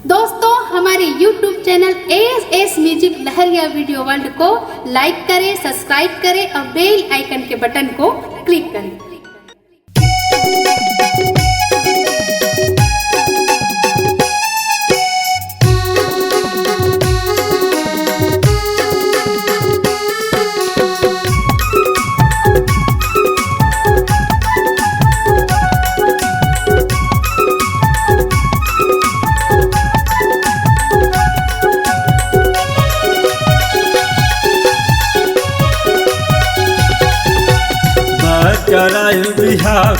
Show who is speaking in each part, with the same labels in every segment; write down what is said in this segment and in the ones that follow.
Speaker 1: दोस्तों हमारे YouTube channel S music लहरिया वीडियो वर्ल्ड को लाइक करें, सब्सक्राइब करें और बेल आइकन के बटन को क्लिक करें।
Speaker 2: करायूं बिहार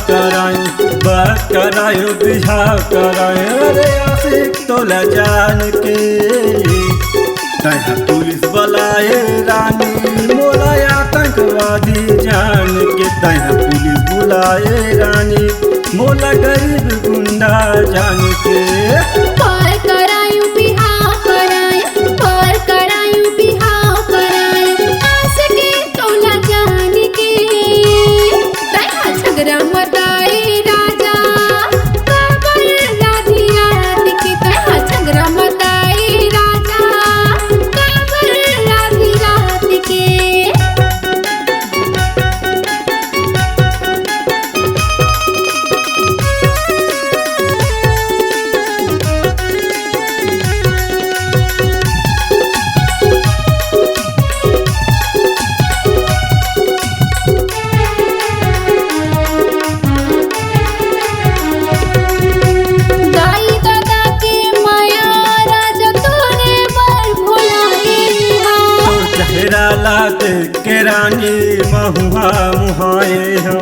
Speaker 2: करायूं बिहार करायूं रे आशिक तोला जान के तैहा पुलिस बुलाए रानी मोला आतंकवादी जान के तैहा पुलिस बुलाए रानी मोला गरीब गुंडा जान के
Speaker 1: पार करायूं बिहार करायूं पार करायूं बिहार करायूं आशिक तोला जान के तैहा झगड़ा मताए राजा काबर राधी रात की तैहा झगड़ा मताए राजा काबर राधी रात के।
Speaker 2: लात के रानी महुआ मुहाए हो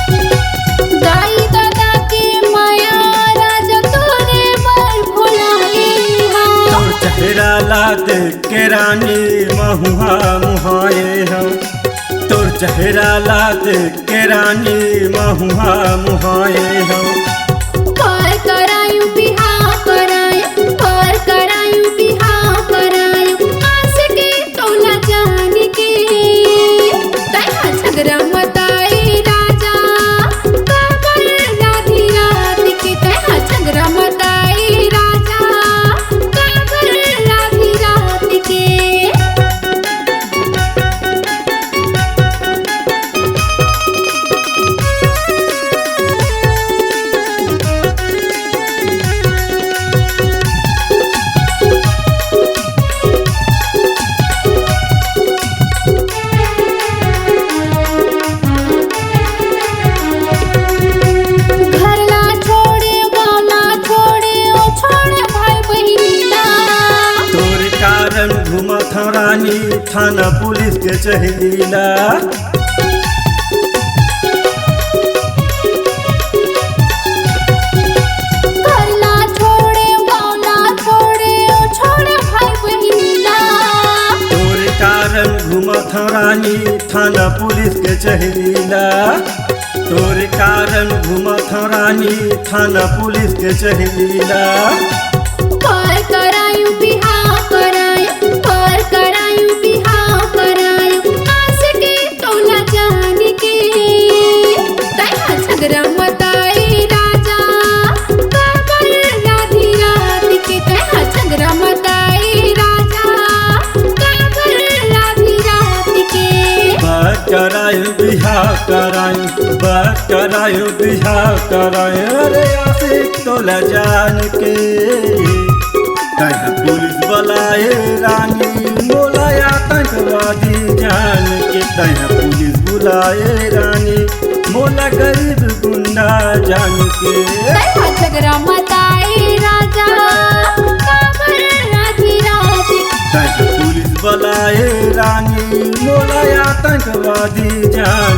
Speaker 1: दाई दादा के माया राजा तोरे बर भुलाए हो
Speaker 2: तो चेहरा लात के रानी महुआ मुहाए हो तोर चेहरा लात के रानी महुआ मुहाए हो
Speaker 1: पार करायूं बिहार करायूं पार करायूं बिहार करायूं आशिक तोला जान के तैहा झगड़ा मताए राजा काबर राधी रात की तैहा झगड़ा मताए राजा काबर राधी रात के।
Speaker 2: घूमत रानी थाना पुलिस के चहलीला
Speaker 1: करला छोड़े वाला छोड़े ओ छोड़े भाई बहिनीला
Speaker 2: तोरे कारण घूमत रानी थाना पुलिस के चहलीला तोरे कारण घूमत रानी थाना पुलिस के चहलीला
Speaker 1: पार करायूं बिहार करायूं पार करायूं बिहार करायूं आशिक तोला जान के तैहा झगड़ा मताए राजा काबर राधी रात की तैहा झगड़ा मताए राजा काबर राधी रात के।
Speaker 2: बात करायूं बिहार करायूं रे आशिक तोला जान के तैहा पुलिस बुलाए रानी मोला आतंकवादी जान के तैहा पुलिस बुलाए रानी मोला गरीब गुंडा जान के
Speaker 1: तैहा झगड़ा मताए राजा काबर राधी रात की
Speaker 2: तैहा पुलिस बुलाए रानी मोला आतंकवादी जान